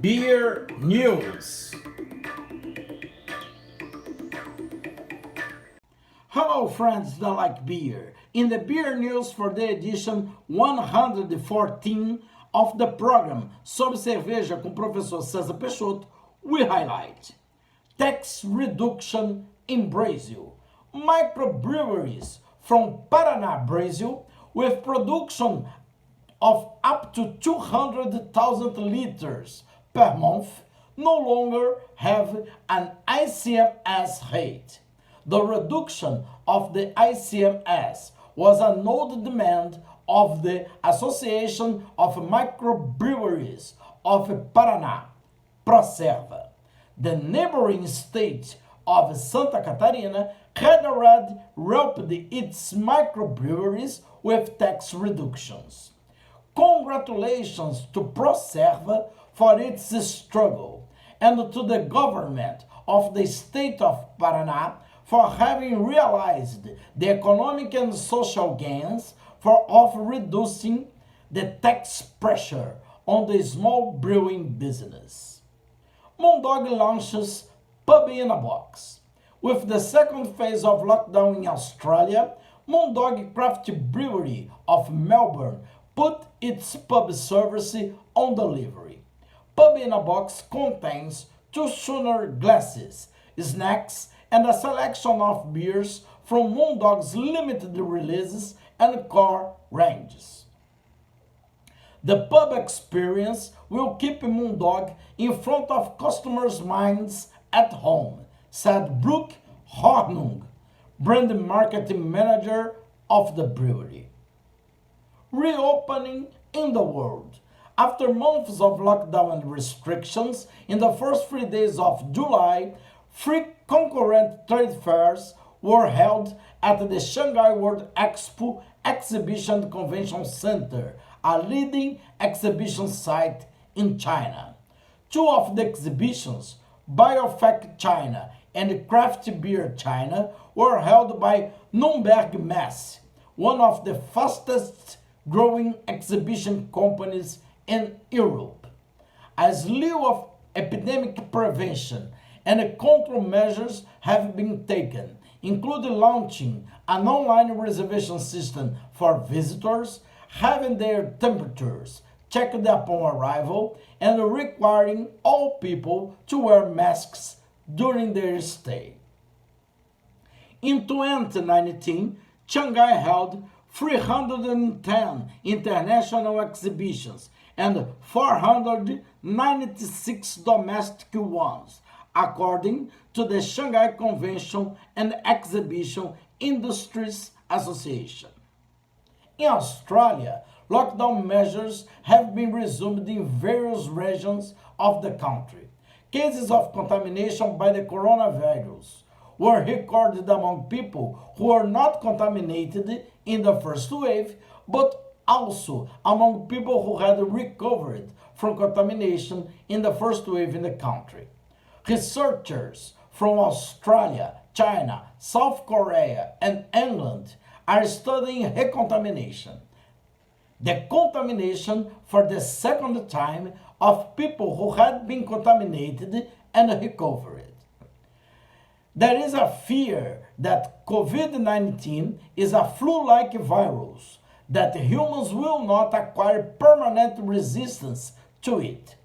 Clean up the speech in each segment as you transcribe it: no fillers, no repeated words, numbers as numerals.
Beer News. Hello friends that like beer. In the beer news for the edition 114 of the program Sobre Cerveja com professor Cesar Peixoto, we highlight tax reduction in Brazil, microbreweries from Paraná, Brazil, with production of up to 200,000 liters per month no longer have an ICMS rate. The reduction of the ICMS was an old demand of the Association of Microbreweries of Paraná, Procerva. The neighboring state of Santa Catarina had already helped its microbreweries with tax reductions. Congratulations to Procerva for its struggle, and to the government of the state of Paraná for having realized the economic and social gains of reducing the tax pressure on the small brewing business. Moondog launches Pub in a Box. With the second phase of lockdown in Australia, Moondog Craft Brewery of Melbourne put its pub service on delivery. Pub in a Box contains 2 schooner glasses, snacks, and a selection of beers from Moondog's limited releases and core ranges. The pub experience will keep Moondog in front of customers' minds at home, said Brooke Hornung, brand marketing manager of the brewery. Reopening in the world. After months of lockdown and restrictions, in the first 3 days of July, 3 concurrent trade fairs were held at the Shanghai World Expo Exhibition Convention Center, a leading exhibition site in China. 2 of the exhibitions, Biofec China and Craft Beer China, were held by Nürnberg Messe, one of the fastest growing exhibition companies in Europe. As lieu of epidemic prevention and control measures have been taken, including launching an online reservation system for visitors, having their temperatures checked upon arrival, and requiring all people to wear masks during their stay. In 2019, Shanghai held 310 international exhibitions and 496 domestic ones, according to the Shanghai Convention and Exhibition Industries Association. In Australia, lockdown measures have been resumed in various regions of the country. Cases of contamination by the coronavirus were recorded among people who were not contaminated in the first wave, but also among people who had recovered from contamination in the first wave in the country. Researchers from Australia, China, South Korea, and England are studying recontamination, the contamination for the second time of people who had been contaminated and recovered. There is a fear that COVID-19 is a flu-like virus, that humans will not acquire permanent resistance to it.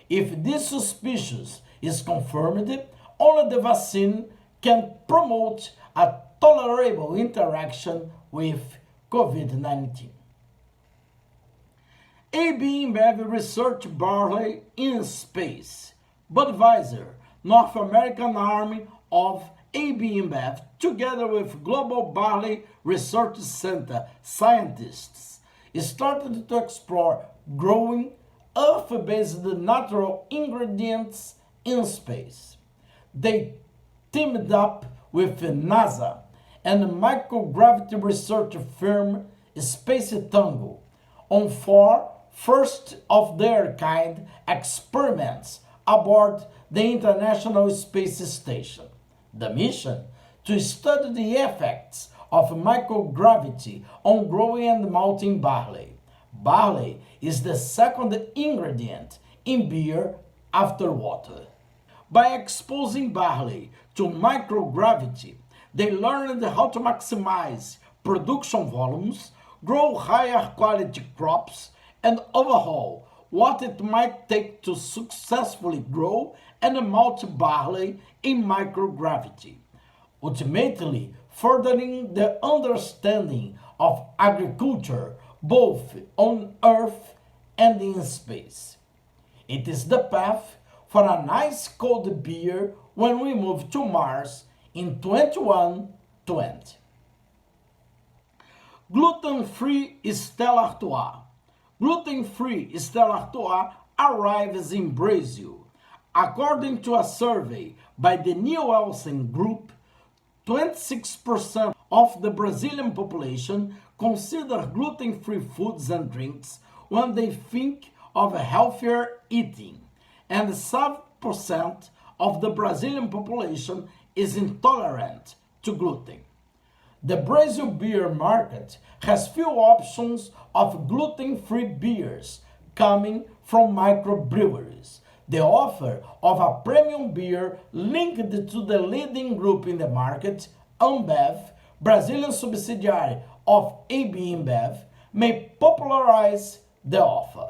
If this suspicion is confirmed, only the vaccine can promote a tolerable interaction with COVID-19. AB InBev research barley in space. Budweiser, North American arm of AB InBev, together with Global Barley Research Center scientists, started to explore growing earth-based natural ingredients in space. They teamed up with NASA and microgravity research firm Space Tango on 4 first-of-their-kind experiments aboard the International Space Station. The mission: to study the effects of microgravity on growing and malting barley. Barley is the second ingredient in beer after water. By exposing barley to microgravity, they learned how to maximize production volumes, grow higher quality crops, and overhaul what it might take to successfully grow and malt barley in microgravity, ultimately furthering the understanding of agriculture both on Earth and in space. It is the path for a nice cold beer when we move to Mars in 2120. Gluten-free Stella Artois. Gluten-free Stella Artois arrives in Brazil. According to a survey by the Nielsen Group, 26% of the Brazilian population consider gluten-free foods and drinks when they think of healthier eating, and 7% of the Brazilian population is intolerant to gluten. The Brazil beer market has few options of gluten-free beers coming from microbreweries. The offer of a premium beer linked to the leading group in the market, Ambev, Brazilian subsidiary of AB InBev, may popularize the offer.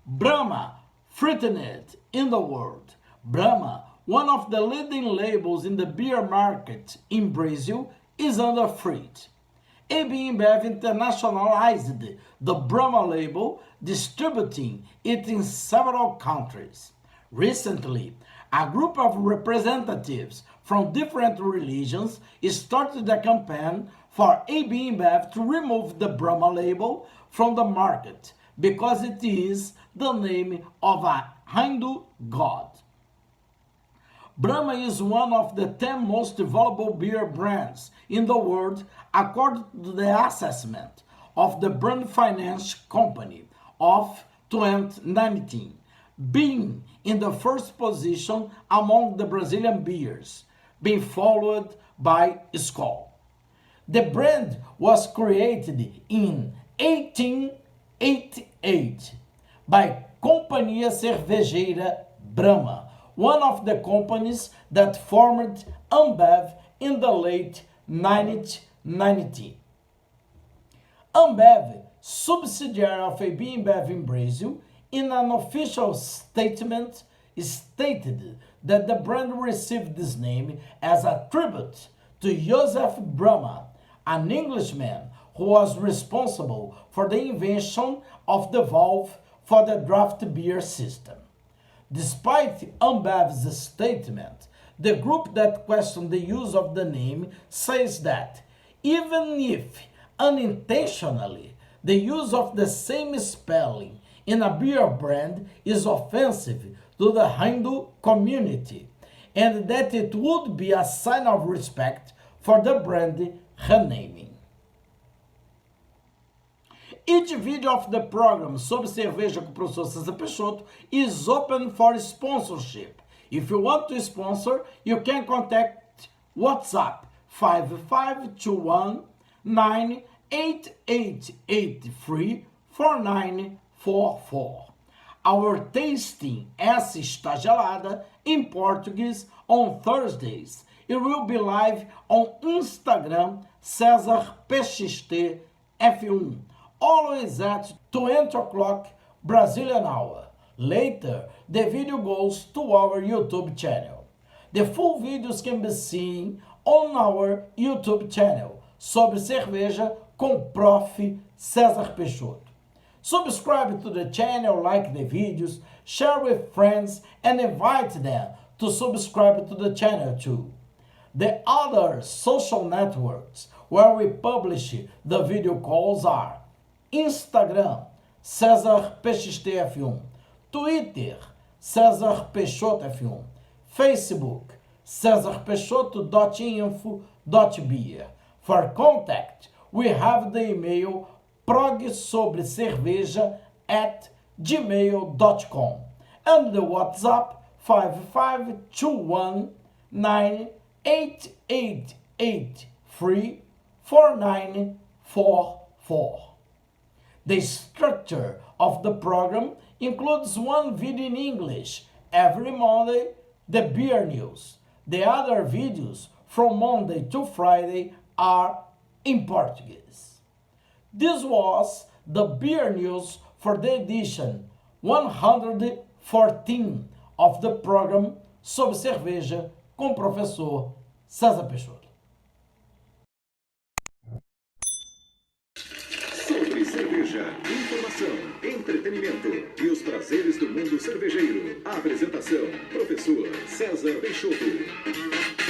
Brahma, threatened in the world. Brahma, one of the leading labels in the beer market in Brazil, is under threat. AB InBev internationalized the Brahma label, distributing it in several countries. Recently, a group of representatives from different religions started a campaign for AB InBev to remove the Brahma label from the market because it is the name of a Hindu god. Brahma is one of the 10 most valuable beer brands in the world according to the assessment of the Brand Finance Company of 2019, being in the first position among the Brazilian beers, being followed by Skol. The brand was created in 1888 by Companhia Cervejeira Brahma, one of the companies that formed Ambev in the late 1990s. Ambev, subsidiary of AB InBev in Brazil, in an official statement stated that the brand received this name as a tribute to Joseph Brahma, an Englishman who was responsible for the invention of the valve for the draft beer system. Despite Ambev's statement, the group that questioned the use of the name says that, even if unintentionally, the use of the same spelling in a beer brand is offensive to the Hindu community, and that it would be a sign of respect for the brand renaming. Each video of the program Sobre Cerveja com o professor Cesar Peixoto is open for sponsorship. If you want to sponsor, you can contact WhatsApp 5521 98883 4944. Our tasting Essa Está Gelada in Portuguese on Thursdays. It will be live on Instagram Cesar Peixoto F1. Always at 20 o'clock Brazilian hour. Later, the video goes to our YouTube channel. The full videos can be seen on our YouTube channel, Sobre Cerveja com Prof. Cesar Peixoto. Subscribe to the channel, like the videos, share with friends, and invite them to subscribe to the channel too. The other social networks where we publish the video calls are Instagram, Cesar Peixoto F1, Twitter, Cesar Peixoto F1, Facebook, cesarpeixoto.info.beer. For contact, we have the email progsobrecerveja@gmail.com and the WhatsApp 5521 98883 4944. The structure of the program includes one video in English every Monday, the beer news. The other videos from Monday to Friday are in Portuguese. This was the beer news for the edition 114 of the program Sobre Cerveja com o professor Cesar Peixoto. Sobre cerveja, informação, entretenimento e os prazeres do mundo cervejeiro. A apresentação, professor Cesar Peixoto.